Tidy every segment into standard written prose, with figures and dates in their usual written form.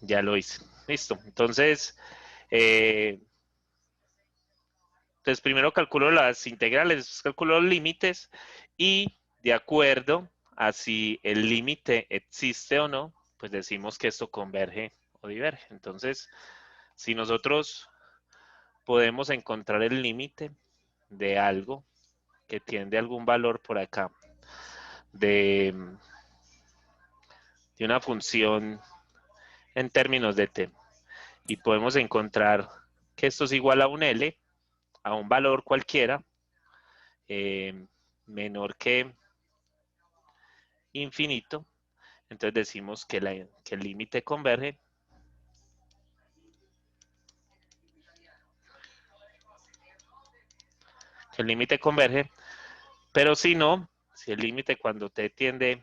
ya lo hice. Listo. Entonces, primero calculo las integrales, después calculo los límites y de acuerdo a si el límite existe o no, pues decimos que esto converge o diverge. Entonces, si nosotros podemos encontrar el límite de algo que tiende a algún valor por acá, de una función en términos de t, y podemos encontrar que esto es igual a un L, a un valor cualquiera, menor que infinito, entonces decimos que el límite converge. Que el límite converge, pero si no, si el límite cuando t tiende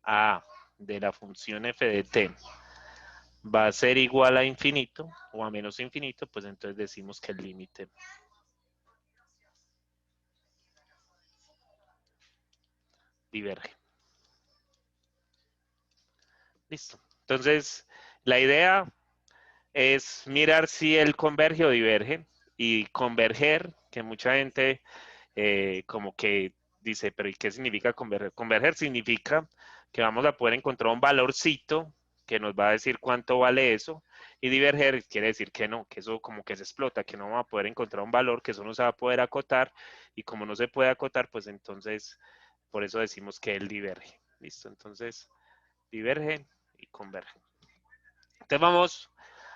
a de la función f de t va a ser igual a infinito o a menos infinito, pues entonces decimos que el límite diverge. Listo. Entonces, la idea es mirar si él converge o diverge, y converger, que mucha gente como que dice, pero ¿y qué significa converger? Converger significa que vamos a poder encontrar un valorcito que nos va a decir cuánto vale eso, y diverger quiere decir que no, que eso como que se explota, que no vamos a poder encontrar un valor, que eso no se va a poder acotar, y como no se puede acotar, pues entonces por eso decimos que él diverge. Listo, entonces diverge y converge. Entonces vamos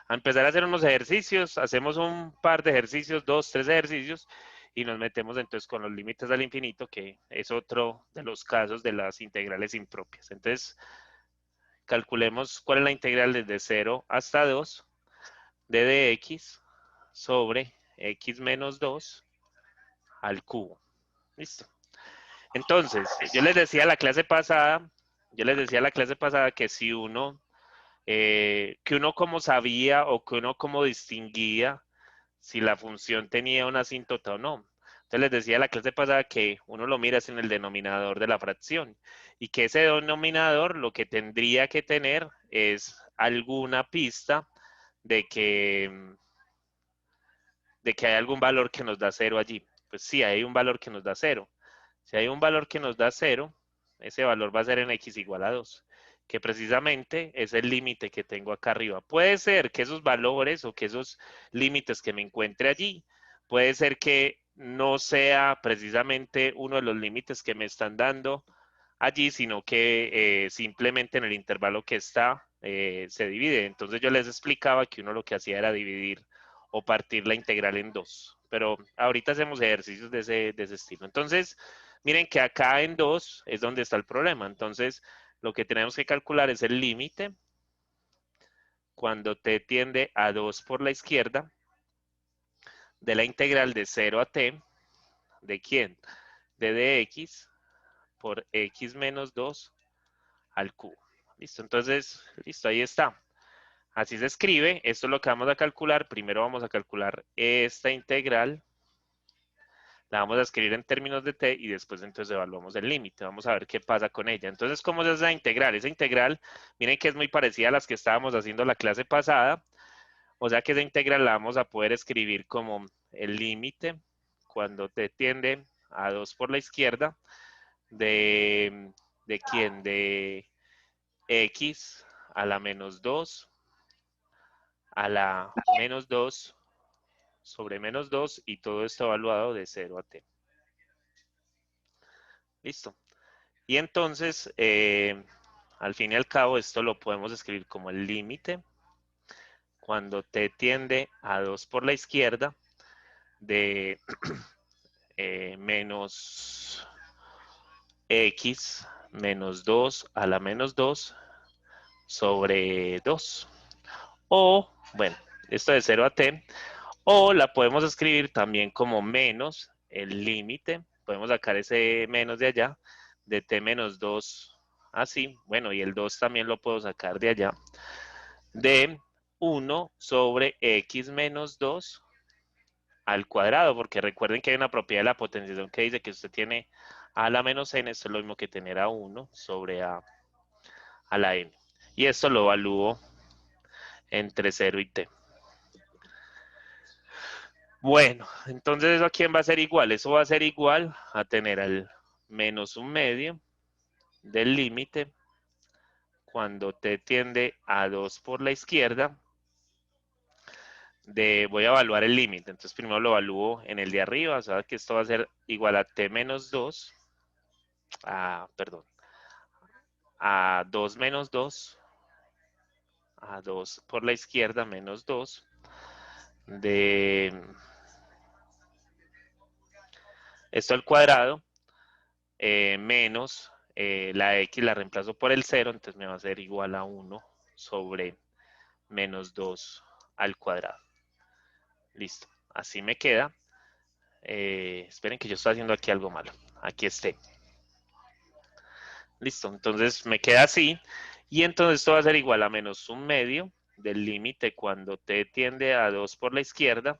a empezar a hacer unos ejercicios, hacemos un par de ejercicios, 2, 3 ejercicios, y nos metemos entonces con los límites al infinito, que es otro de los casos de las integrales impropias. Entonces, calculemos cuál es la integral desde 0 hasta 2 de dx sobre x menos 2 al cubo. Listo. Entonces, yo les decía la clase pasada que si uno que uno como sabía o que uno como distinguía si la función tenía una asíntota o no. Entonces les decía la clase pasada que uno lo mira en el denominador de la fracción, y que ese denominador lo que tendría que tener es alguna pista de que, hay algún valor que nos da 0 allí. Pues sí, hay un valor que nos da 0. Si hay un valor que nos da 0, ese valor va a ser en x igual a 2, que precisamente es el límite que tengo acá arriba. Puede ser que esos valores o que esos límites que me encuentre allí, puede ser que no sea precisamente uno de los límites que me están dando allí, sino que simplemente en el intervalo que está se divide. Entonces yo les explicaba que uno lo que hacía era dividir o partir la integral en dos. Pero ahorita hacemos ejercicios de ese estilo. Entonces, miren que acá en 2 es donde está el problema. Entonces, lo que tenemos que calcular es el límite cuando t tiende a 2 por la izquierda de la integral de 0 a t, ¿de quién? De dx por x menos 2 al cubo. Listo, entonces, listo, ahí está. Así se escribe. Esto es lo que vamos a calcular. Primero vamos a calcular esta integral. La vamos a escribir en términos de t y después entonces evaluamos el límite. Vamos a ver qué pasa con ella. Entonces, ¿cómo es esa integral? Esa integral, miren que es muy parecida a las que estábamos haciendo la clase pasada. O sea que esa integral la vamos a poder escribir como el límite cuando t tiende a 2 por la izquierda ¿de quién? De x a la menos 2 a la menos 2 sobre menos 2, y todo esto evaluado de 0 a t. Listo. Y entonces, al fin y al cabo, esto lo podemos escribir como el límite cuando t tiende a 2 por la izquierda de menos x menos 2 a la menos 2 sobre 2. O, bueno, esto de 0 a t, o la podemos escribir también como menos el límite, podemos sacar ese menos de allá, de t menos 2, así, bueno, y el 2 también lo puedo sacar de allá, de 1 sobre x menos 2 al cuadrado, porque recuerden que hay una propiedad de la potenciación que dice que usted tiene a la menos n, esto es lo mismo que tener a 1 sobre a la n. Y esto lo evalúo entre 0 y t. Bueno, entonces ¿eso a quién va a ser igual? Eso va a ser igual a tener al menos 1/2 del límite cuando t tiende a 2 por la izquierda. Voy a evaluar el límite, entonces primero lo evalúo en el de arriba, o sea que esto va a ser igual a t menos 2, perdón, a 2 menos 2, a 2 por la izquierda menos 2, de esto al cuadrado, menos la x la reemplazo por el 0, entonces me va a ser igual a 1 sobre menos 2 al cuadrado. Listo, así me queda. Esperen que yo estoy haciendo aquí algo malo. Aquí esté. Listo, entonces me queda así. Y entonces esto va a ser igual a menos 1/2 del límite cuando t tiende a 2 por la izquierda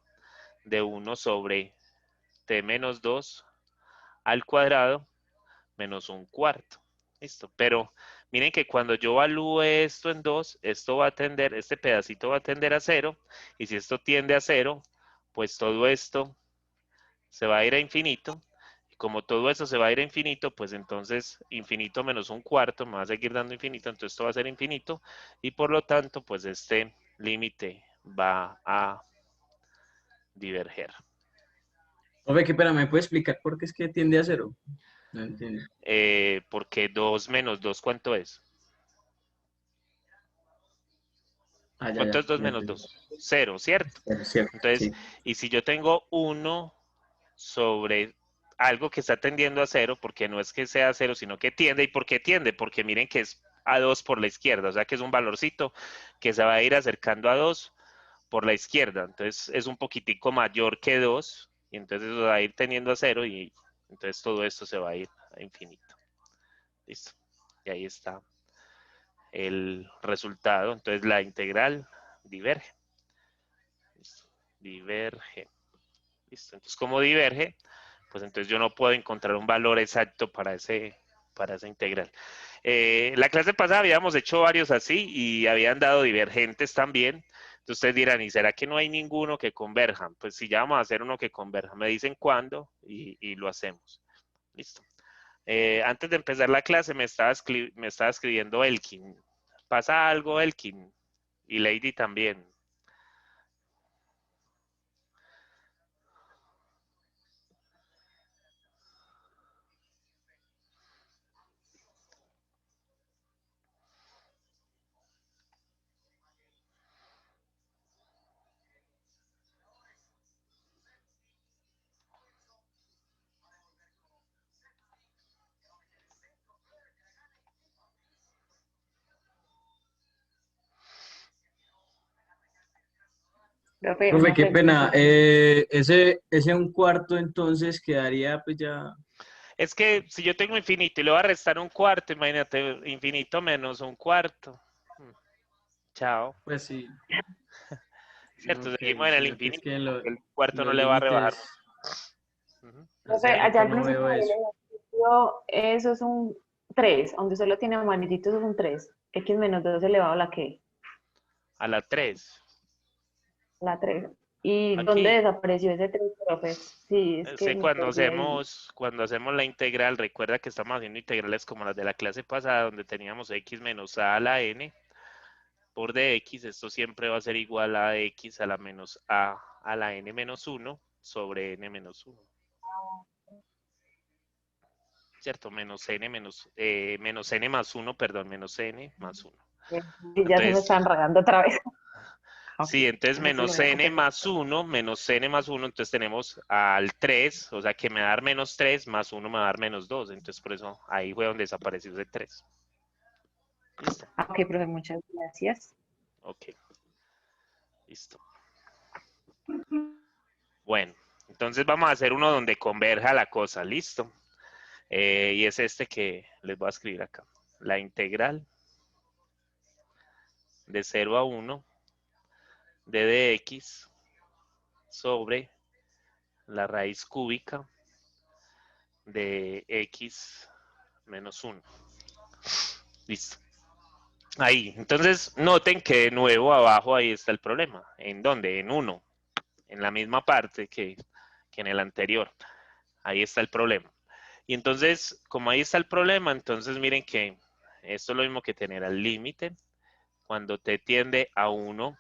de 1 sobre t menos 2 al cuadrado menos 1/4. Listo, pero miren que cuando yo evalúe esto en 2, esto va a tender, este pedacito va a tender a 0. Y si esto tiende a 0, pues todo esto se va a ir a infinito. Y como todo eso se va a ir a infinito, pues entonces infinito menos 1/4 me va a seguir dando infinito, entonces esto va a ser infinito. Y por lo tanto, pues este límite va a diverger. Profe, qué pena, ¿me puede explicar por qué es que tiende a cero? No entiendo. Porque 2 menos 2, ¿cuánto es? Ah, ya, ¿Cuánto es ya, 2 ya menos entendí. 2? 0, ¿cierto? Es cierto, Entonces, sí. y si yo tengo 1 sobre algo que está tendiendo a 0, porque no es que sea 0, sino que tiende. ¿Y por qué tiende? Porque miren que es a 2 por la izquierda, o sea que es un valorcito que se va a ir acercando a 2 por la izquierda. Entonces es un poquitico mayor que 2, y entonces eso va a ir tendiendo a 0, y entonces todo esto se va a ir a infinito. Listo. Y ahí está el resultado. Entonces la integral diverge. Listo. Diverge. Listo. Entonces, como diverge, pues entonces yo no puedo encontrar un valor exacto para esa integral. La clase pasada habíamos hecho varios así y habían dado divergentes también. Entonces ustedes dirán, ¿y será que no hay ninguno que converjan? Pues si ya vamos a hacer uno que converja, me dicen cuándo y lo hacemos. Listo. Antes de empezar la clase me estaba escribiendo Elkin. ¿Pasa algo, Elkin? Y Lady también. Profe, Profe, una qué pena. pregunta. Ese 1/4 entonces quedaría pues ya, Es que si yo tengo infinito y le voy a restar 1/4, imagínate, infinito menos 1/4. Mm, Chao. pues sí. Cierto, Ok, seguimos en el sino que es infinito, que porque el cuarto no los le va a rebajar. límites, Uno. Profe, hace allá rato al no principio veo del eso. ejercicio, eso es un 3, donde solo tiene amarillitos es un 3. X menos 2 elevado a la que, A la 3. la 3. ¿Y dónde Aquí. desapareció ese 3, profe? Sí, es que Sí, me perdí ahí. cuando hacemos la integral, recuerda que estamos haciendo integrales como las de la clase pasada, donde teníamos x menos a la n por dx. Esto siempre va a ser igual a x a la menos a la n menos 1 sobre n menos 1. ¿Cierto? Menos n más 1, perdón, menos n más 1. Y ya se me Entonces, están enredando otra vez. Ok, sí, entonces eso lo voy a copiar. menos n más 1, entonces tenemos al 3, o sea que me va a dar menos 3, más 1 me va a dar menos 2, entonces por eso ahí fue donde desapareció ese 3. Listo. Ok, profe, muchas gracias. Ok, listo. Bueno, entonces vamos a hacer uno donde converja la cosa, listo. Y es este que les voy a escribir acá. La integral de 0 a 1 de dx sobre la raíz cúbica de x menos 1. Listo. Ahí. Entonces, noten que de nuevo abajo ahí está el problema. ¿En dónde? En 1. En la misma parte que en el anterior. Ahí está el problema. Y entonces, como ahí está el problema, entonces miren que esto es lo mismo que tener al límite cuando t tiende a 1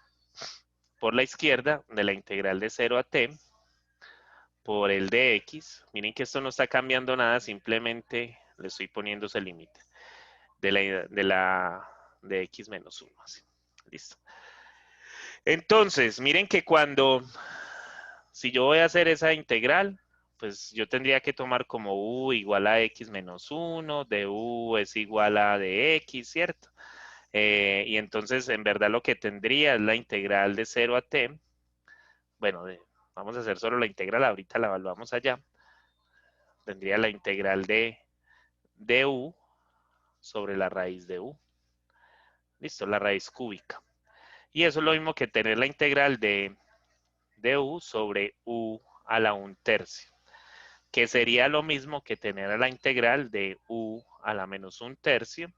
por la izquierda de la integral de 0 a t por el de x. Miren que esto no está cambiando nada, simplemente le estoy poniendo ese límite de x menos 1. Así. Listo. Entonces, miren que si yo voy a hacer esa integral, pues yo tendría que tomar como u igual a x menos 1, de u es igual a de x, ¿cierto? Y entonces, en verdad, lo que tendría es la integral de 0 a t. Bueno, vamos a hacer solo la integral, ahorita la evaluamos allá. Tendría la integral de u sobre la raíz de u. Listo, la raíz cúbica. Y eso es lo mismo que tener la integral de u sobre u a la 1/3, que sería lo mismo que tener la integral de u a la menos 1/3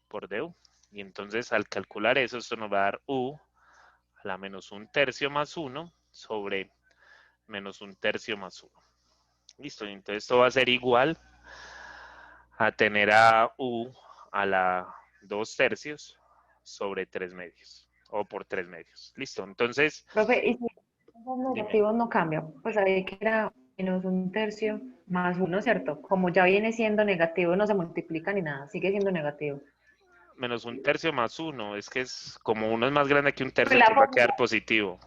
por du. Y entonces al calcular eso, esto nos va a dar u a la menos 1/3 más 1 sobre menos 1/3 más 1. Listo, y entonces esto va a ser igual a tener a u a la 2/3 sobre 3/2 o por 3/2. Listo, entonces, Profe, y si los dime, negativos no cambian, pues sabía que era menos 1/3 más 1, ¿cierto? Como ya viene siendo negativo, no se multiplica ni nada, sigue siendo negativo. menos 1/3 más 1, es que es como uno es más grande que 1/3, Pues la entonces va a fórmula, quedar positivo.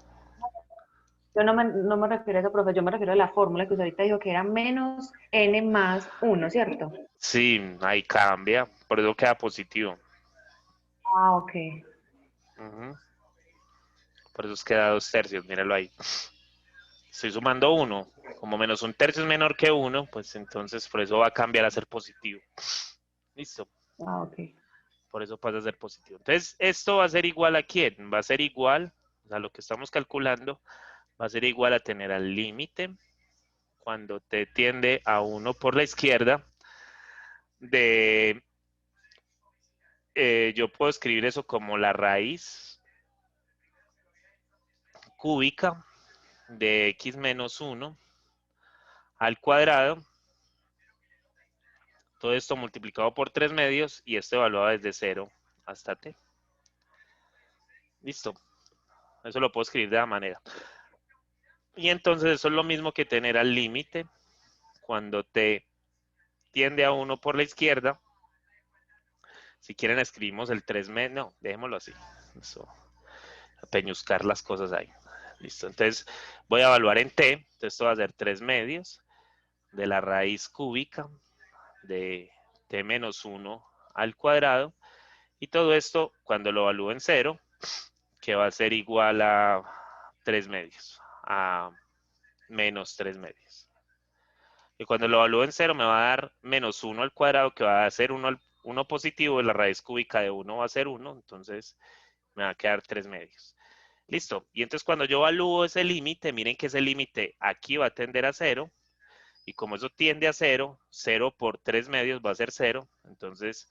yo no me refiero a eso, profe, yo me refiero a la fórmula que usted ahorita dijo que era menos n más 1, ¿cierto? Sí, ahí cambia, por eso queda positivo. Ah, ok. Ujú. Por eso queda 2/3, míralo ahí. Estoy sumando 1. Como menos 1/3 es menor que 1, pues entonces por eso va a cambiar a ser positivo. Listo. Ah, ok. Por eso pasa a ser positivo. Entonces, esto va a ser igual a quién? Va a ser igual a lo que estamos calculando, va a ser igual a tener al límite cuando t tiende a 1 por la izquierda de, yo puedo escribir eso como la raíz cúbica de x menos 1 al cuadrado, todo esto multiplicado por 3/2 y esto evaluado desde 0 hasta t. Listo. Eso lo puedo escribir de la manera. Y entonces eso es lo mismo que tener al límite cuando t tiende a 1 por la izquierda. Si quieren escribimos el 3/2, no, dejémoslo así. Eso, a peñuscar las cosas ahí. Listo, entonces voy a evaluar en t, entonces esto va a ser 3/2 de la raíz cúbica de t menos 1 al cuadrado. Y todo esto, cuando lo evalúo en 0, que va a ser igual a 3/2, a menos 3/2. Y cuando lo evalúo en 0 me va a dar menos 1 al cuadrado, que va a ser 1 positivo, y la raíz cúbica de 1 va a ser 1, entonces me va a quedar 3/2. Listo. Y entonces cuando yo evalúo ese límite, miren que ese límite aquí va a tender a 0, y como eso tiende a 0, 0 por 3/2 va a ser 0, entonces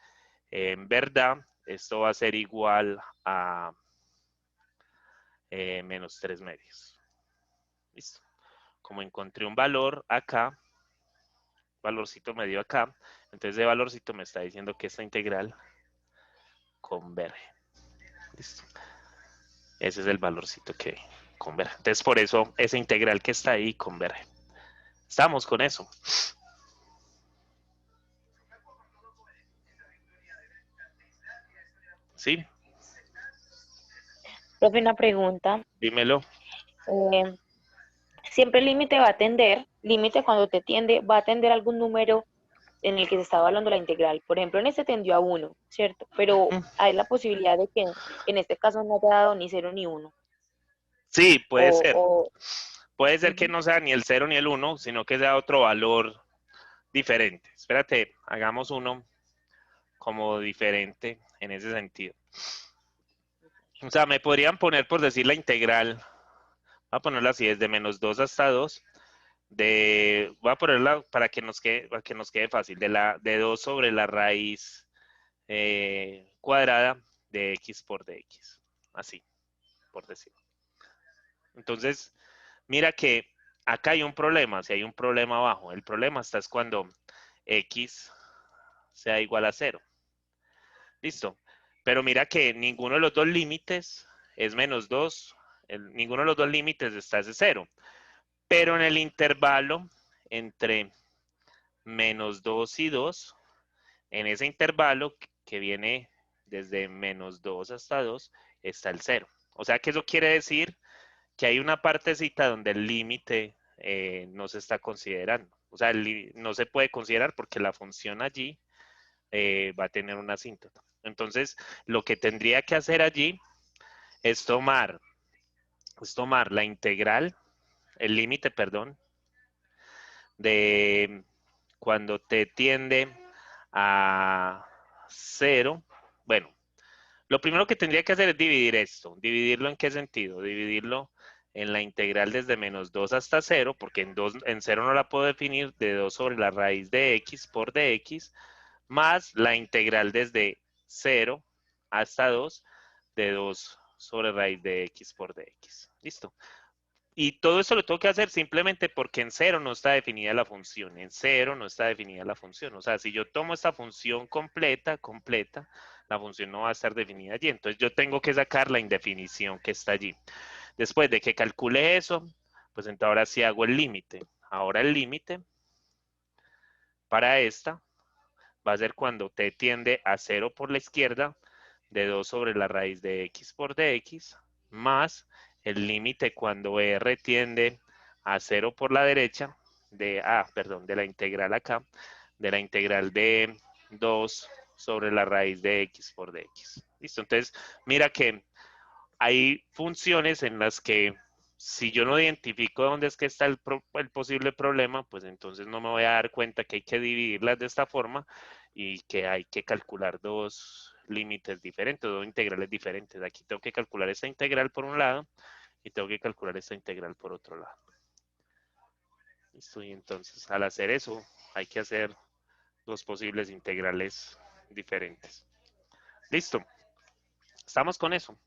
en verdad esto va a ser igual a menos 3/2. Listo. Como encontré un valor acá, valorcito medio acá, entonces ese valorcito me está diciendo que esta integral converge. Listo. Ese es el valorcito que converge. Entonces por eso esa integral que está ahí converge. Estamos con eso. ¿Sí? Profe, una pregunta. Dímelo. Eh, Siempre el límite va a tender, límite cuando te tiende, va a tender a algún número en el que se está evaluando la integral. Por ejemplo, en este tendió a 1, ¿cierto? Pero hay la posibilidad de que en este caso no haya dado ni 0 ni 1. Sí, puede O, ser. o Puede ser que ujú. no sea ni el 0 ni el 1, sino que sea otro valor diferente. Espérate, hagamos uno como diferente en ese sentido. O sea, me podrían poner, por decir, la integral. Voy a ponerla así, desde menos 2 hasta 2. Voy a ponerla para que nos quede fácil. De 2 sobre la raíz cuadrada de x por dx. Así, por decirlo. Entonces, mira que acá hay un problema, si hay un problema abajo. El problema está es cuando x sea igual a 0. Listo. Pero mira que ninguno de los dos límites es menos 2. Ninguno de los dos límites está ese 0. Pero en el intervalo entre menos 2 y 2, en ese intervalo que viene desde menos 2 hasta 2, está el 0. O sea que eso quiere decir que hay una partecita donde el límite no se está considerando. O sea, no se puede considerar porque la función allí va a tener una asíntota. Entonces, lo que tendría que hacer allí es tomar la integral, el límite, perdón, de cuando t tiende a 0. Bueno, lo primero que tendría que hacer es dividir esto. ¿Dividirlo en qué sentido? Dividirlo en la integral desde menos 2 hasta 0, porque en 0 no la puedo definir, de 2 sobre la raíz de x por dx, más la integral desde 0 hasta 2 de 2 sobre raíz de x por dx. ¿Listo? Y todo eso lo tengo que hacer simplemente porque en 0 no está definida la función. En 0 no está definida la función. O sea, si yo tomo esta función completa, la función no va a estar definida allí. Entonces yo tengo que sacar la indefinición que está allí. Después de que calcule eso, pues entonces ahora sí hago el límite. Ahora el límite para esta va a ser cuando t tiende a 0 por la izquierda, de 2 sobre la raíz de x por dx, más el límite cuando r tiende a 0 por la derecha, de la integral acá, de la integral de 2 sobre la raíz de x por dx. ¿Listo? Entonces, mira que hay funciones en las que si yo no identifico dónde es que está el posible problema, pues entonces no me voy a dar cuenta que hay que dividirlas de esta forma y que hay que calcular dos límites diferentes, dos integrales diferentes. Aquí tengo que calcular esta integral por un lado y tengo que calcular esta integral por otro lado. ¿Listo? Y entonces al hacer eso hay que hacer dos posibles integrales diferentes. ¿Listo? ¿Estamos con eso?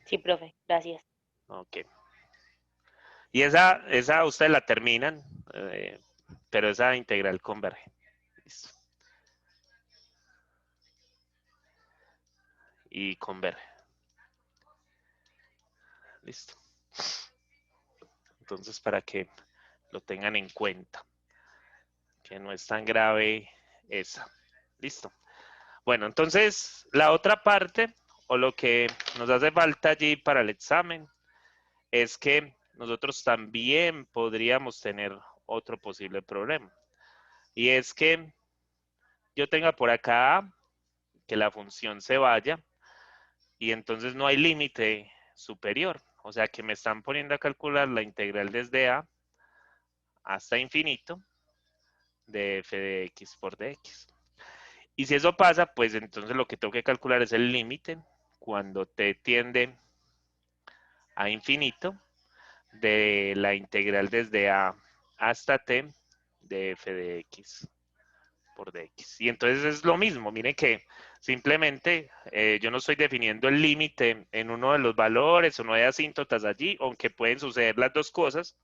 Sí, profe, gracias. Ok. Y esa ustedes la terminan, pero esa integral converge. Listo. Y converge. Listo. Entonces, para que lo tengan en cuenta, que no es tan grave esa. Listo. Bueno, entonces, la otra parte, o lo que nos hace falta allí para el examen, es que nosotros también podríamos tener otro posible problema. Y es que yo tenga por acá que la función se vaya y entonces no hay límite superior. O sea que me están poniendo a calcular la integral desde a hasta infinito de f de x por dx. Y si eso pasa, pues entonces lo que tengo que calcular es el límite cuando t tiende a infinito de la integral desde a hasta t de f de x por dx. Y entonces es lo mismo, miren que simplemente yo no estoy definiendo el límite en uno de los valores o no hay asíntotas allí, aunque pueden suceder las dos cosas.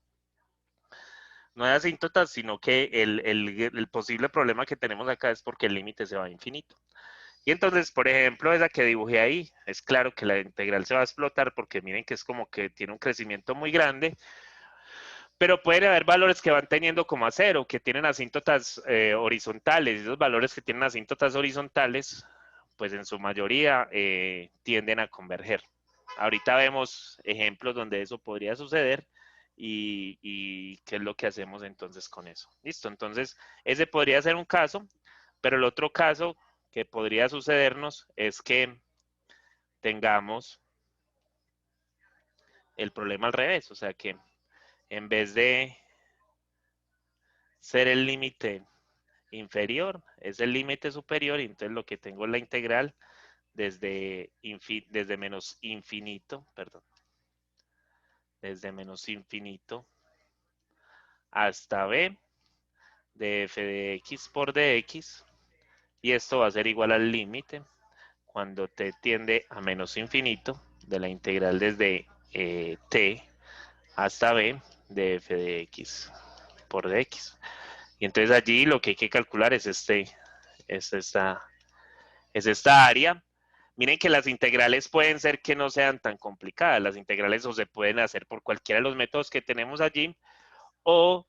No hay asíntotas, sino que el posible problema que tenemos acá es porque el límite se va a infinito. Y entonces, por ejemplo, esa que dibujé ahí, es claro que la integral se va a explotar porque miren que es como que tiene un crecimiento muy grande, pero pueden haber valores que van teniendo como a 0, que tienen asíntotas horizontales. Esos valores que tienen asíntotas horizontales, pues en su mayoría tienden a converger. Ahorita vemos ejemplos donde eso podría suceder y qué es lo que hacemos entonces con eso. Listo, entonces ese podría ser un caso, pero el otro caso que podría sucedernos es que tengamos el problema al revés, o sea que en vez de ser el límite inferior, es el límite superior, y entonces lo que tengo es la integral desde menos infinito, perdón, desde menos infinito hasta b de f de x por dx, y esto va a ser igual al límite cuando t tiende a menos infinito de la integral desde t hasta b de f de x por dx. Y entonces allí lo que hay que calcular es esta área. Miren que las integrales pueden ser que no sean tan complicadas. Las integrales o se pueden hacer por cualquiera de los métodos que tenemos allí, o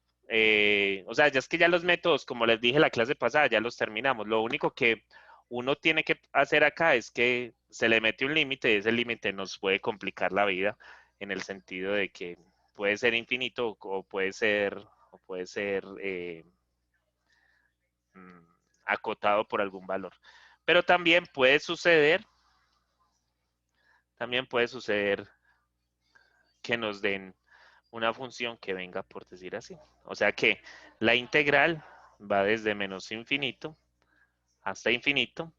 sea, ya es que ya los métodos, como les dije la clase pasada, ya los terminamos. Lo único que uno tiene que hacer acá es que se le mete un límite y ese límite nos puede complicar la vida en el sentido de que puede ser infinito o puede ser acotado por algún valor. Pero también puede suceder que nos den una función que venga por decir así. O sea que la integral va desde menos infinito hasta infinito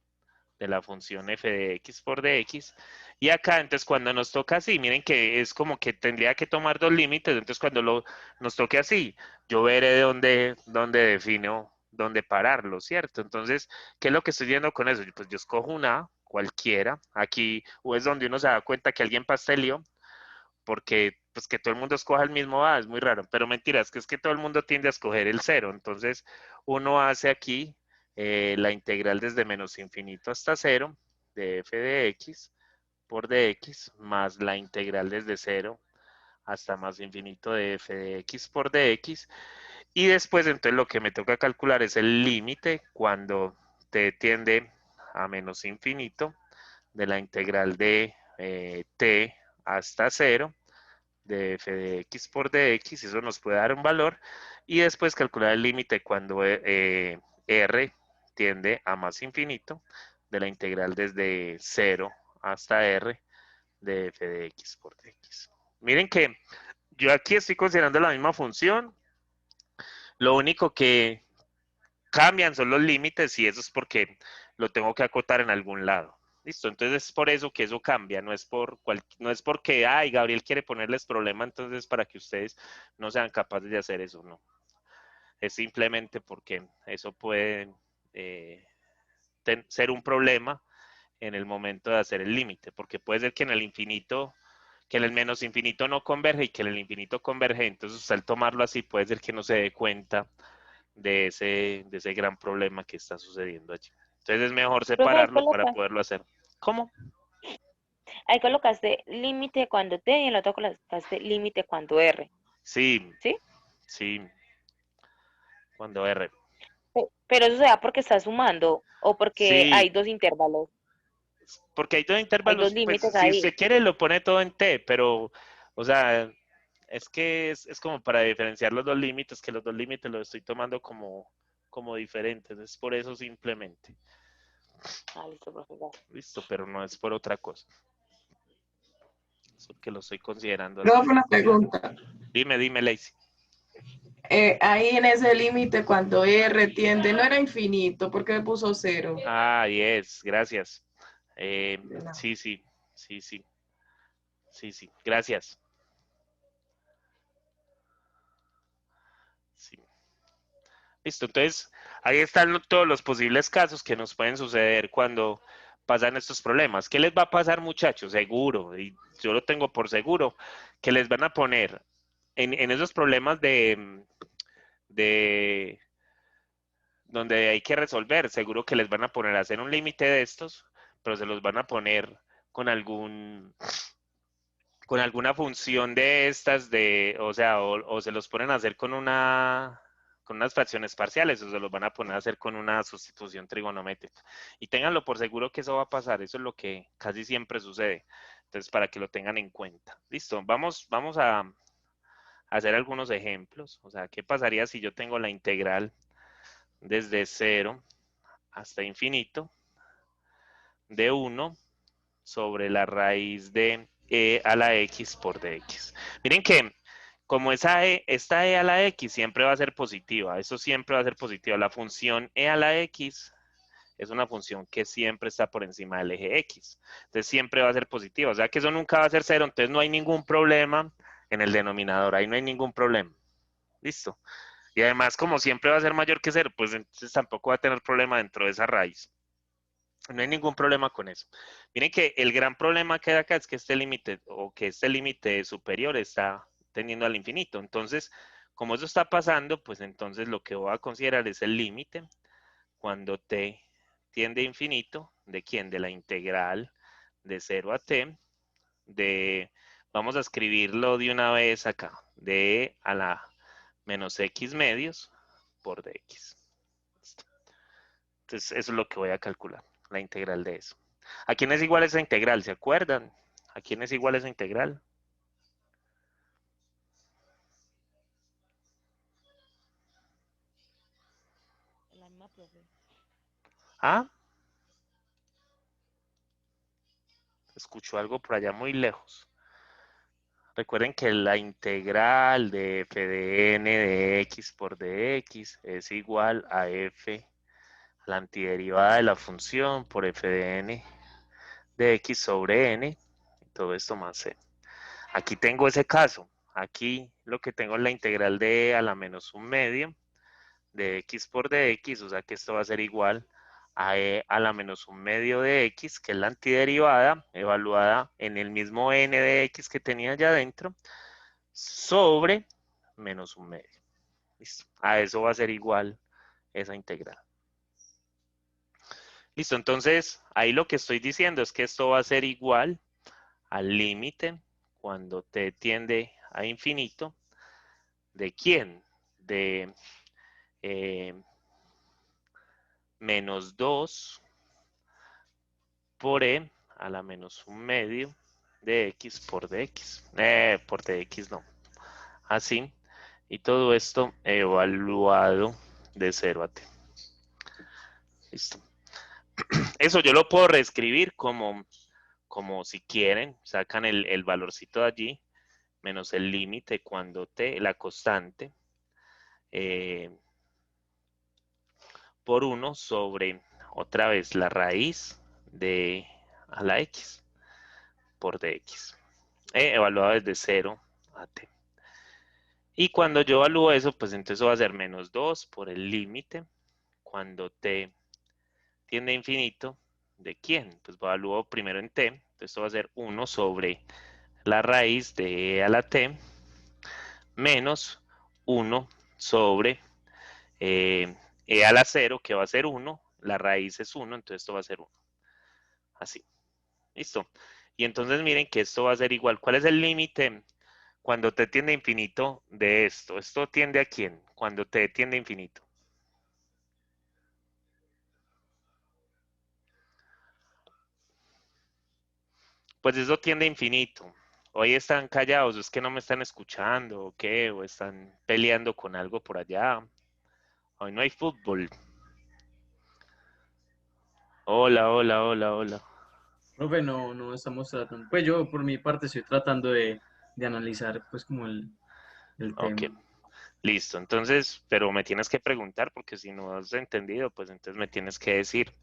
de la función f de x por dx. Y acá, entonces, cuando nos toca así, miren que es como que tendría que tomar dos límites. Entonces, cuando nos toque así, yo veré dónde defino dónde pararlo, ¿cierto? Entonces, ¿qué es lo que estoy viendo con eso? Pues yo escojo una, cualquiera. Aquí o es donde uno se da cuenta que alguien pastelió, porque pues que todo el mundo escoja el mismo A es muy raro, pero mentiras, que es que todo el mundo tiende a escoger el cero. Entonces, uno hace aquí la integral desde menos infinito hasta cero de f de x por dx más la integral desde cero hasta más infinito de f de x por dx. Y después, entonces, lo que me toca calcular es el límite cuando t tiende a menos infinito de la integral de t hasta cero de f de x por dx, eso nos puede dar un valor, y después calcular el límite cuando r tiende a más infinito de la integral desde 0 hasta r de f de x por dx. Miren que yo aquí estoy considerando la misma función, lo único que cambian son los límites y eso es porque lo tengo que acotar en algún lado. Listo, entonces es por eso que eso cambia, no es porque, ay, Gabriel quiere ponerles problema, entonces para que ustedes no sean capaces de hacer eso, no. Es simplemente porque eso puede ser un problema en el momento de hacer el límite, porque puede ser que en el infinito, que en el menos infinito no converge y que en el infinito converge, entonces usted al tomarlo así puede ser que no se dé cuenta de ese gran problema que está sucediendo allí. Entonces es mejor Profe, separarlo para poderlo hacer. ¿Cómo? ahí colocaste límite cuando t y en el otro colocaste límite cuando r, Sí, ¿sí? sí, cuando R. Pero eso se da porque está sumando o porque Sí, hay dos intervalos, porque hay dos hay dos intervalos, pues límites si ahí. usted quiere lo pone todo en T, pero, o sea, es que es como para diferenciar los dos límites, que los dos límites los estoy tomando como diferentes, es por eso simplemente. Ah, listo, profe. Gracias. Listo, pero no es por otra cosa. Es porque lo estoy considerando así. Profe, una pregunta. Dime, Lacey. Ahí en ese límite, cuando R tiende, no era infinito, ¿por qué me puso cero? Ah, yes, gracias. De nada. Sí, gracias. Sí. Listo, entonces ahí están todos los posibles casos que nos pueden suceder cuando pasan estos problemas. ¿Qué les va a pasar, muchachos? Seguro, y yo lo tengo por seguro, que les van a poner en esos problemas de donde hay que resolver, seguro que les van a poner a hacer un límite de estos, pero se los van a poner con alguna función de estas, o sea, o se los ponen a hacer con unas fracciones parciales, o se los van a poner a hacer con una sustitución trigonométrica. Y ténganlo por seguro que eso va a pasar, eso es lo que casi siempre sucede. Entonces, para que lo tengan en cuenta. Listo, vamos a hacer algunos ejemplos. O sea, ¿qué pasaría si yo tengo la integral desde 0 hasta infinito de 1 sobre la raíz de e a la x por dx? Miren que como esta e a la x siempre va a ser positiva, eso siempre va a ser positiva. La función e a la x es una función que siempre está por encima del eje x. Entonces siempre va a ser positiva, o sea que eso nunca va a ser cero, entonces no hay ningún problema en el denominador, ahí no hay ningún problema. Listo. Y además, como siempre va a ser mayor que cero, pues entonces tampoco va a tener problema dentro de esa raíz. No hay ningún problema con eso. Miren que el gran problema que hay acá es que este límite o que este límite superior está tendiendo al infinito. Entonces, como eso está pasando, pues entonces lo que voy a considerar es el límite cuando t tiende a infinito. ¿De quién? De la integral de 0 a t vamos a escribirlo de una vez acá, de a la menos x medios por dx. Listo. Entonces, eso es lo que voy a calcular, la integral de eso. ¿A quién es igual esa integral? ¿Se acuerdan? ¿A quién es igual esa integral? La misma, profe. ¿Ah? Escucho algo por allá muy lejos. Recuerden que la integral de f de n de x por dx es igual a f, la antiderivada de la función por f de n de x sobre n, y todo esto más c. Aquí tengo ese caso. Aquí lo que tengo es la integral de a la menos un medio de x por dx, o sea que esto va a ser igual a e a la menos un medio de x, que es la antiderivada, evaluada en el mismo n de x que tenía allá adentro, sobre menos un medio. Listo. A eso va a ser igual esa integral. Listo, entonces ahí lo que estoy diciendo es que esto va a ser igual al límite cuando t tiende a infinito. ¿De quién? De menos 2 por e a la menos un medio de x por dx. Por dx no. Así. Y todo esto evaluado de 0 a t. Listo. Eso yo lo puedo reescribir como si quieren. Sacan el valorcito de allí. Menos el límite cuando t, la constante. Por 1 sobre, otra vez, la raíz de a la x por dx. Evaluado desde 0 a t. Y cuando yo evalúo eso, pues entonces va a ser menos 2 por el límite. Cuando t tiende a infinito, ¿de quién? Pues lo evalúo primero en t. Entonces esto va a ser 1 sobre la raíz de e a la t menos 1 sobre e a la 0, que va a ser 1. La raíz es 1, entonces esto va a ser 1. Así. Listo. Y entonces miren que esto va a ser igual. ¿Cuál es el límite cuando t tiende a infinito de esto? ¿Esto tiende a quién? Cuando t tiende a infinito. Pues eso tiende a infinito. Hoy están callados, es que no me están escuchando, ¿o qué? O están peleando con algo por allá. Hoy no hay fútbol. Hola, hola, hola, hola. Profe, no estamos tratando. Pues yo por mi parte estoy tratando de analizar pues como el Ok, tema. listo. Entonces, pero me tienes que preguntar porque si no has entendido, pues entonces me tienes que decir.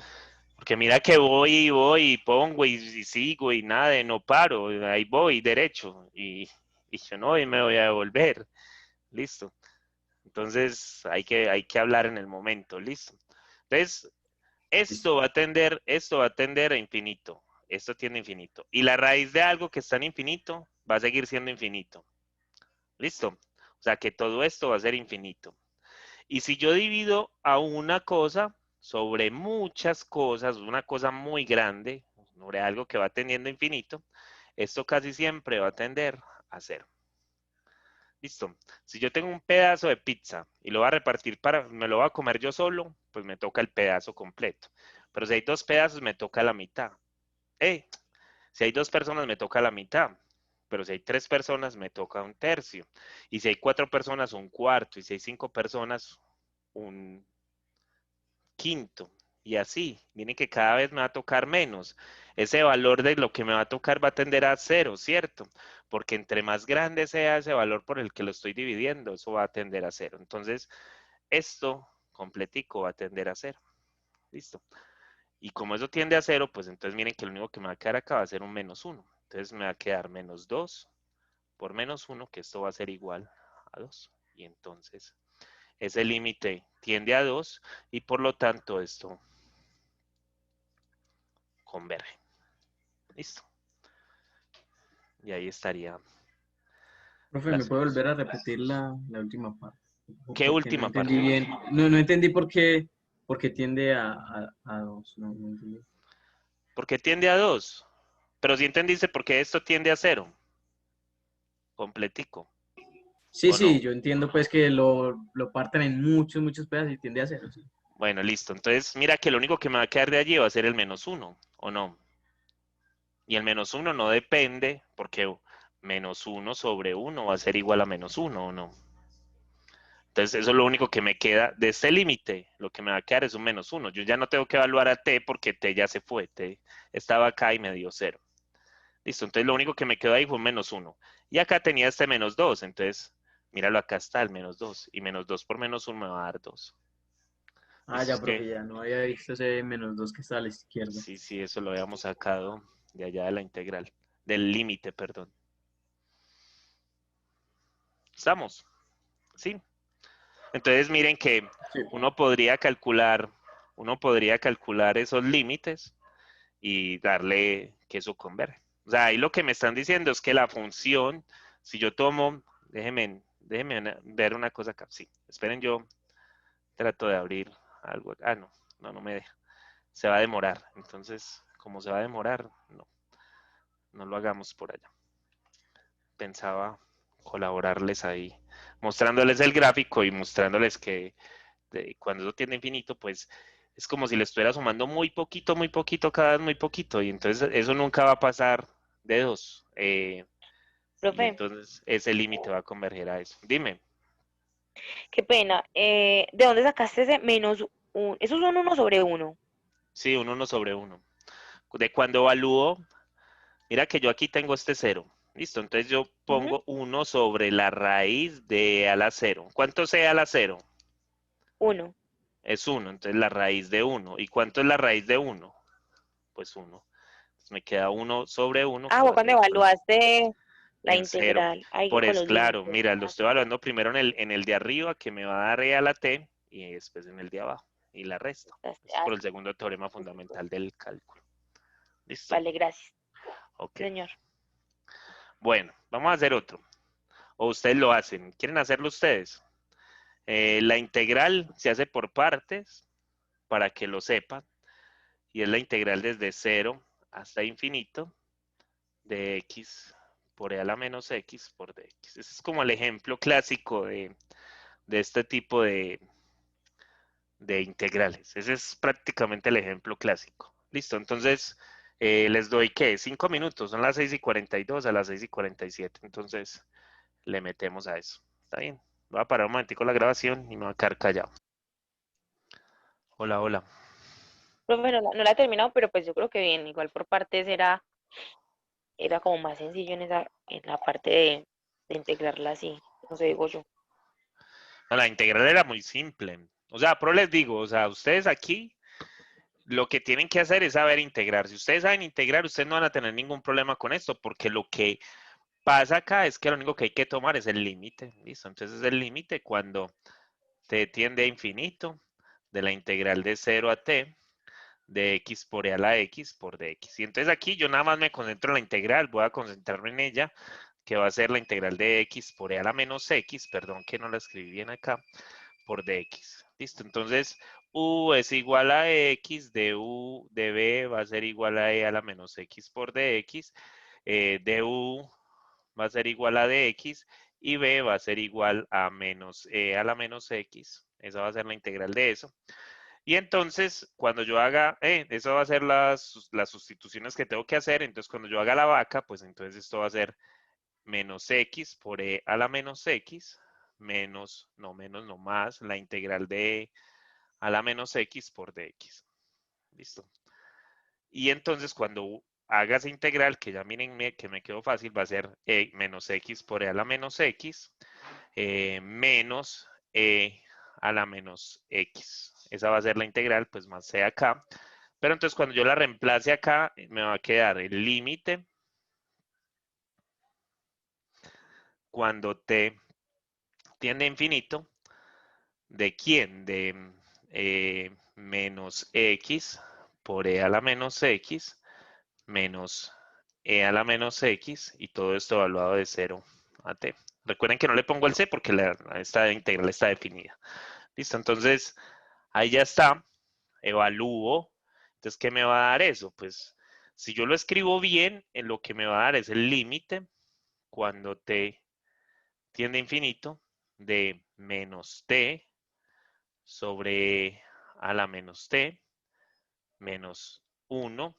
Porque mira que voy y voy y pongo y sigo y nada, y no paro. Ahí voy derecho y yo no, y me voy a devolver. Listo. Entonces hay que hablar en el momento, listo. Entonces, esto va a tender a infinito. Esto tiende a infinito. Y la raíz de algo que está en infinito va a seguir siendo infinito. ¿Listo? O sea que todo esto va a ser infinito. Y si yo divido a una cosa sobre muchas cosas, una cosa muy grande, sobre algo que va tendiendo a infinito, esto casi siempre va a tender a cero. Listo. Si yo tengo un pedazo de pizza y lo voy a repartir me lo voy a comer yo solo, pues me toca el pedazo completo. Pero si hay dos pedazos, me toca la mitad. Si hay dos personas, me toca la mitad. Pero si hay tres personas, me toca un tercio. Y si hay cuatro personas, un cuarto. Y si hay cinco personas, un quinto. Y así, miren que cada vez me va a tocar menos. Ese valor de lo que me va a tocar va a tender a cero, ¿cierto? Porque entre más grande sea ese valor por el que lo estoy dividiendo, eso va a tender a cero. Entonces, esto completico va a tender a cero. Listo. Y como eso tiende a cero, pues entonces miren que lo único que me va a quedar acá va a ser un menos 1. Entonces me va a quedar menos 2 por menos 1, que esto va a ser igual a 2. Y entonces ese límite tiende a 2 y por lo tanto esto converge. Listo. Y ahí estaría. Profe, ¿me puede volver a repetir la última parte? ¿Qué Porque no última entendí parte? bien. No entendí por qué tiende a 2. No entendí. Porque tiende a 2. Pero si entendiste por qué esto tiende a 0. Completico. Sí, ¿O no? sí, yo entiendo pues que lo parten en muchos pedazos y tiende a 0. Sí. Bueno, listo. Entonces, mira que lo único que me va a quedar de allí va a ser el -1, ¿o no? Y el -1 no depende, porque -1 sobre 1 va a ser igual a -1, ¿o no? Entonces, eso es lo único que me queda de este límite. Lo que me va a quedar es un -1. Yo ya no tengo que evaluar a t porque t ya se fue. T estaba acá y me dio 0. Listo, entonces lo único que me quedó ahí fue un -1. Y acá tenía este -2, entonces, míralo, acá está el -2. Y -2 por -1 me va a dar 2. Ah, Listo, ya, es profe, que, ya no había visto ese -2 que está a la izquierda. sí, sí, eso lo habíamos sacado de allá de la integral. Del límite, perdón. ¿Estamos? Sí. Entonces miren que Sí. uno podría calcular esos límites y darle que eso converge. O sea, ahí lo que me están diciendo es que la función, si yo tomo, déjenme ver una cosa acá. Sí, esperen, yo trato de abrir algo. Ah, no me deja. Se va a demorar. Entonces, como se va a demorar, no lo hagamos por allá. Pensaba colaborarles ahí, mostrándoles el gráfico y mostrándoles que cuando eso tiende a infinito, pues es como si le estuviera sumando muy poquito, cada vez muy poquito, y entonces eso nunca va a pasar de 2. Y Profe, entonces ese límite va a converger a eso. Dime. qué pena. ¿De dónde sacaste ese -1? Esos son 1/1. Sí, un 1 sobre 1. De cuando evalúo, mira que yo aquí tengo este 0. Listo, entonces yo Ujú. pongo 1 sobre la raíz de a la 0. ¿Cuánto es a la 0? 1. Es 1, entonces la raíz de 1. ¿Y cuánto es la raíz de 1? Pues 1. Entonces me queda 1 sobre 1, Ah, que vos va a ser cuando igual evaluaste la en 0. integral. Ahí Por con eso, los claro, límites. mira, lo Ah, estoy evaluando primero en el de arriba, que me va a dar e a la t, y después en el de abajo, y la resto. Eso es por el segundo teorema fundamental del cálculo. ¿Listo? vale, gracias, Ok. señor. Bueno, vamos a hacer otro. O ustedes lo hacen. ¿Quieren hacerlo ustedes? La integral se hace por partes, para que lo sepan, y es la integral desde 0 hasta infinito de x por e a la menos x por dx. Ese es como el ejemplo clásico de este tipo de integrales. Ese es prácticamente el ejemplo clásico. Listo, entonces les doy, ¿qué? 5 minutos, son las 6:42 a las 6:47. Entonces le metemos a eso. ¿Está bien? Voy a parar un momentico la grabación y me voy a quedar callado. Hola, hola. Profe, no la he terminado, pero pues yo creo que bien. Igual por partes era como más sencillo en la parte de integrarla así. No sé, digo yo. No, la integral era muy simple. O sea, pero les digo, o sea, ustedes aquí lo que tienen que hacer es saber integrar. Si ustedes saben integrar, ustedes no van a tener ningún problema con esto, porque lo que pasa acá es que lo único que hay que tomar es el límite. ¿Listo? Entonces el límite cuando t tiende a infinito de la integral de 0 a t de x por e a la x por dx. Y entonces aquí yo nada más me concentro en la integral, voy a concentrarme en ella, que va a ser la integral de x por e a la menos x, perdón que no la escribí bien acá, por dx. Listo, entonces u es igual a x, de u de b va a ser igual a e a la menos x por dx, de u va a ser igual a dx y b va a ser igual a menos e a la menos x. Esa va a ser la integral de eso. Y entonces, cuando yo haga, eso va a ser las sustituciones que tengo que hacer. Entonces, cuando yo haga la vaca, pues entonces esto va a ser menos x por e a la menos x, menos no más, la integral de e a la menos x por dx. ¿Listo? Y entonces, cuando haga esa integral, que ya miren que me quedó fácil, va a ser menos x por e a la menos x, menos e a la menos x. Esa va a ser la integral, pues más c acá. Pero entonces cuando yo la reemplace acá, me va a quedar el límite cuando t tiende a infinito. ¿De quién? De menos x por e a la menos x menos e a la menos x, y todo esto evaluado de 0 a t. Recuerden que no le pongo el c porque esta integral está definida. Listo, entonces ahí ya está. Evalúo. Entonces, ¿qué me va a dar eso? Pues, si yo lo escribo bien, en lo que me va a dar es el límite cuando t tiende a infinito de menos t sobre a la menos t menos 1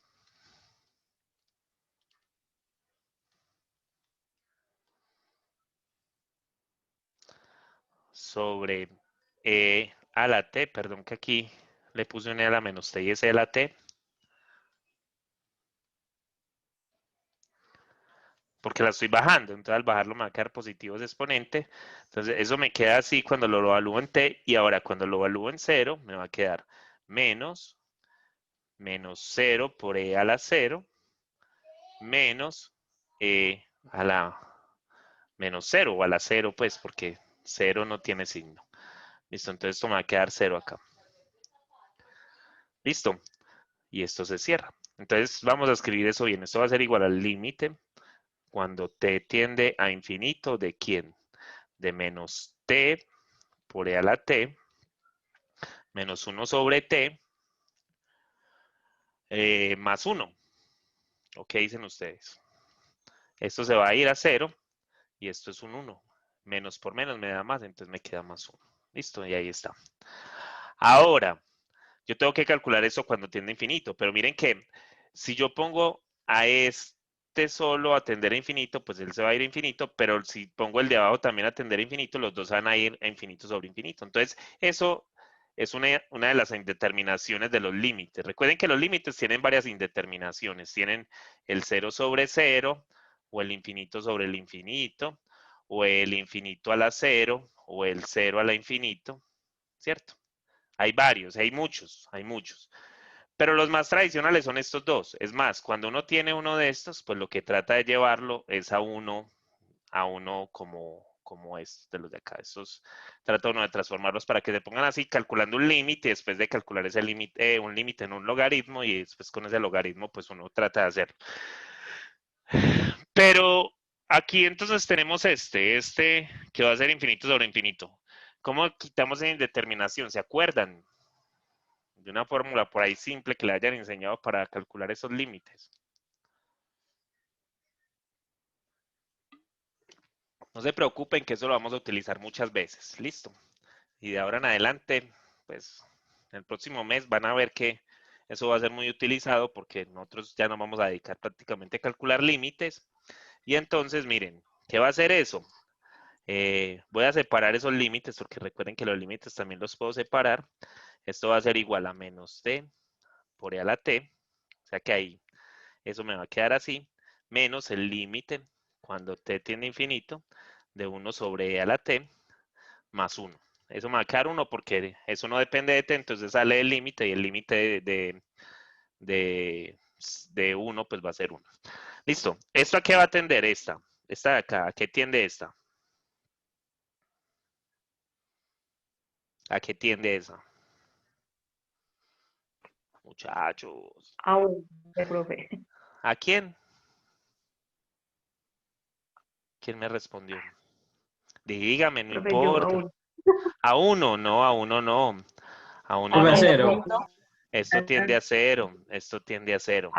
sobre e a la t, perdón que aquí le puse un e a la menos t y es e a la t, porque la estoy bajando, entonces al bajarlo me va a quedar positivo ese exponente, entonces eso me queda así cuando lo evalúo en t, y ahora cuando lo evalúo en 0 me va a quedar menos 0 por e a la 0 menos e a la menos 0 o a la 0 pues porque 0 no tiene signo. Listo, entonces esto me va a quedar 0 acá. Listo, y esto se cierra. Entonces vamos a escribir eso bien, esto va a ser igual al límite cuando t tiende a infinito, ¿de quién? De menos t por e a la t, menos 1 sobre t, más 1. ¿O qué dicen ustedes? Esto se va a ir a 0 y esto es un 1. Menos por menos me da más, entonces me queda más 1. Listo, y ahí está. Ahora, yo tengo que calcular eso cuando tiende a infinito, pero miren que si yo pongo a este solo a tender a infinito, pues él se va a ir a infinito, pero si pongo el de abajo también a tender a infinito, los dos van a ir a infinito sobre infinito. Entonces, eso es una de las indeterminaciones de los límites. Recuerden que los límites tienen varias indeterminaciones. Tienen el 0 sobre 0, o el infinito sobre el infinito, o el infinito a la 0, o el 0 a la infinito, ¿cierto? Hay varios, hay muchos. Pero los más tradicionales son estos dos. Es más, cuando uno tiene uno de estos, pues lo que trata de llevarlo es a uno como estos de los de acá. Estos trata uno de transformarlos para que se pongan así, calculando un límite, y después de calcular ese límite, un límite en un logaritmo, y después con ese logaritmo, pues uno trata de hacerlo. Pero aquí entonces tenemos este que va a ser infinito sobre infinito. ¿Cómo quitamos esa indeterminación? ¿Se acuerdan de una fórmula por ahí simple que le hayan enseñado para calcular esos límites? No se preocupen que eso lo vamos a utilizar muchas veces. Listo. Y de ahora en adelante, pues, el próximo mes van a ver que eso va a ser muy utilizado porque nosotros ya nos vamos a dedicar prácticamente a calcular límites. Y entonces, miren, ¿qué va a hacer eso? Voy a separar esos límites porque recuerden que los límites también los puedo separar. Esto va a ser igual a menos t por e a la t. O sea que ahí eso me va a quedar así, menos el límite cuando t tiende a infinito de 1 sobre e a la t más 1. Eso me va a quedar 1 porque eso no depende de t, entonces sale el límite y el límite de 1 pues va a ser 1. Listo. ¿Esto a qué va a tender esta? Esta de acá, ¿a qué tiende esta? ¿A qué tiende esa? Muchachos. Profe. ¿A quién? ¿Quién me respondió? Dígame, no Profe, yo importa. A 1, no, a 1 no. A 1 Profe, a no. 0. Esto tiende a 0. Esto tiende a 0.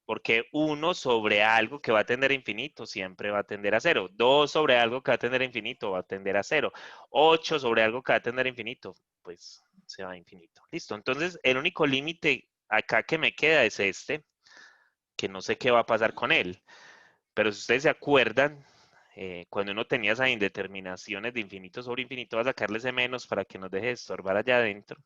Porque 1 sobre algo que va a tender a infinito siempre va a tender a 0. 2 sobre algo que va a tender a infinito va a tender a 0. 8 sobre algo que va a tender a infinito, pues se va a infinito. Listo. Entonces, el único límite acá que me queda es este, que no sé qué va a pasar con él. Pero si ustedes se acuerdan, cuando uno tenía esas indeterminaciones de infinito sobre infinito, va a sacarle ese menos para que nos deje de estorbar allá adentro.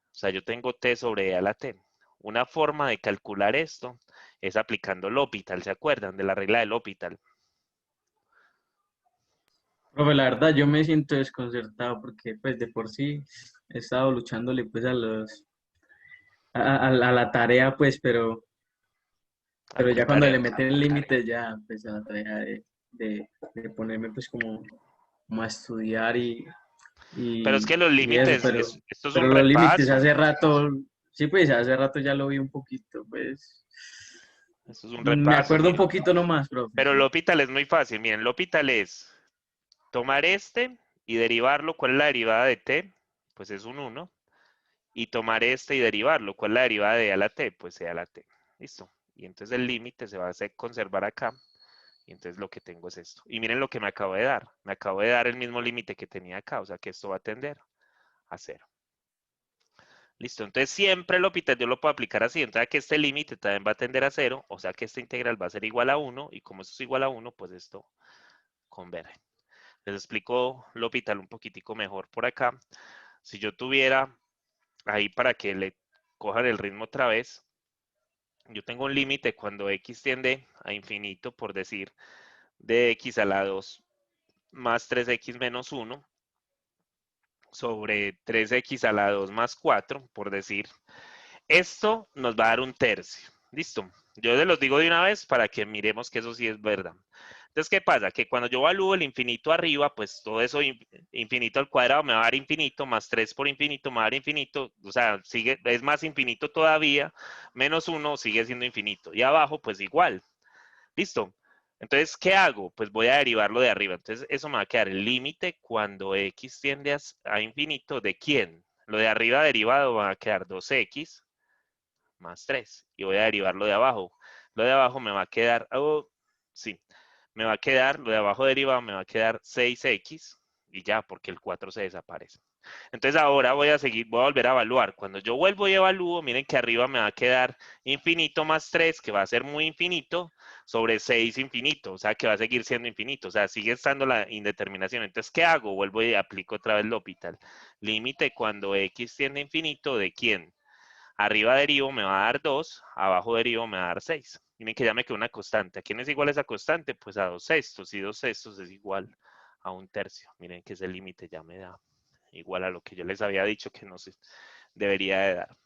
O sea, yo tengo t sobre e a la t. Una forma de calcular esto es aplicando L'Hopital, ¿se acuerdan de la regla del L'Hopital? Profe, la verdad yo me siento desconcertado porque pues de por sí he estado luchándole pues a la tarea pues, pero ya cuando le meten el límite ya pues a la tarea de ponerme pues como a estudiar Pero es que los y eso, límites, esto es un pero los límites repaso. hace rato, sí pues hace rato ya lo vi un poquito pues, Eso es un Me repaso. acuerdo un Miren. poquito nomás, profe. Pero sí. L'Hopital es muy fácil. Miren, L'Hopital es tomar este y derivarlo. ¿Cuál es la derivada de t? Pues es un 1. Y tomar este y derivarlo. ¿Cuál es la derivada de a la t? Pues e a la t. Listo. Y entonces el límite se va a hacer conservar acá. Y entonces lo que tengo es esto. Y miren lo que me acabo de dar. Me acabo de dar el mismo límite que tenía acá. O sea que esto va a tender a 0. Listo. Entonces siempre el L'Hopital yo lo puedo aplicar así. Entonces que este límite también va a tender a 0. O sea que esta integral va a ser igual a 1. Y como esto es igual a 1, pues esto converge. Les explico L'Hopital un poquitico mejor por acá. Si yo tuviera ahí para que le cojan el ritmo otra vez, yo tengo un límite cuando x tiende a infinito, por decir, de x a la 2 más 3x menos 1 sobre 3x a la 2 más 4, por decir. Esto nos va a dar un tercio. Listo. Yo se los digo de una vez para que miremos que eso sí es verdad. Entonces, ¿qué pasa? Que cuando yo evalúo el infinito arriba, pues todo eso infinito al cuadrado me va a dar infinito, más 3 por infinito me va a dar infinito, o sea, sigue, es más infinito todavía, menos 1 sigue siendo infinito. Y abajo, pues igual. Listo. Entonces, ¿qué hago? Pues voy a derivarlo de arriba. Entonces, eso me va a quedar el límite cuando x tiende a infinito. ¿De quién? Lo de arriba derivado va a quedar 2x más 3. Y voy a derivarlo de abajo. Lo de abajo me va a quedar, sí, me va a quedar, lo de abajo derivado me va a quedar 6x y ya, porque el 4 se desaparece. Entonces ahora voy a volver a evaluar. Cuando yo vuelvo y evalúo, miren que arriba me va a quedar infinito más 3, que va a ser muy infinito, sobre 6 infinito, o sea que va a seguir siendo infinito, o sea, sigue estando la indeterminación. Entonces, ¿qué hago? Vuelvo y aplico otra vez L'Hopital. Límite cuando x tiende a infinito, ¿de quién? Arriba derivo me va a dar 2, abajo derivo me va a dar 6. Miren que ya me quedó una constante. ¿A quién es igual esa constante? Pues a 2 sextos. Y 2 sextos es igual a un tercio. Miren que ese límite ya me da igual a lo que yo les había dicho que no se debería de dar.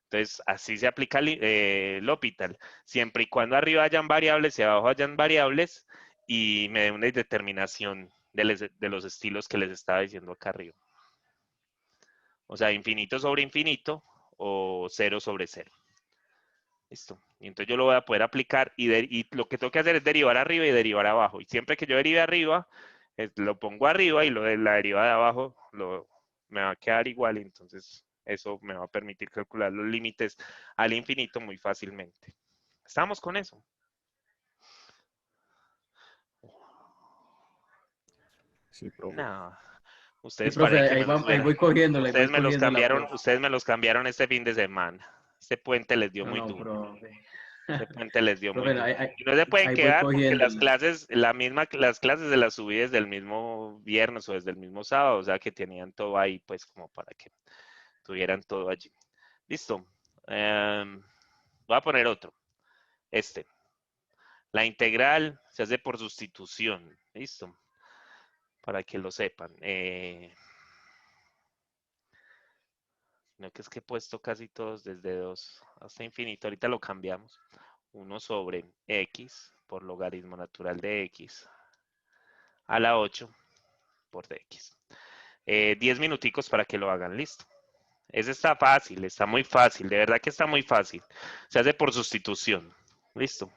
Entonces, así se aplica L'Hopital. Siempre y cuando arriba hayan variables y abajo hayan variables y me dé una determinación de los estilos que les estaba diciendo acá arriba. O sea, infinito sobre infinito o 0 sobre 0. Listo. Y entonces yo lo voy a poder aplicar y lo que tengo que hacer es derivar arriba y derivar abajo. Y siempre que yo derive arriba, lo pongo arriba y lo de la derivada de abajo me va a quedar igual. Y entonces eso me va a permitir calcular los límites al infinito muy fácilmente. ¿Estamos con eso? Sí, profe. No. Sí, Ustedes profe, parecen que ahí, me los ahí voy cogiéndola, ahí voy cogiéndola, profe. ustedes me los cambiaron este fin de semana. Este puente les dio No, muy no, duro. profe. Este puente les dio muy Profe, no, duro. Y no se pueden ahí voy quedar porque las cogiéndola. clases, las clases de las subí desde el mismo viernes o desde el mismo sábado, o sea que tenían todo ahí, pues como para que tuvieran todo allí. Listo. Voy a poner otro. Este. La integral se hace por sustitución. Listo. Para que lo sepan. No, que es que he puesto casi todos desde 2 hasta infinito. Ahorita lo cambiamos. 1 sobre x por logaritmo natural de x a la 8 por dx. 10 minuticos para que lo hagan, listo. Ese está fácil, está muy fácil, de verdad que está muy fácil. Se hace por sustitución, listo.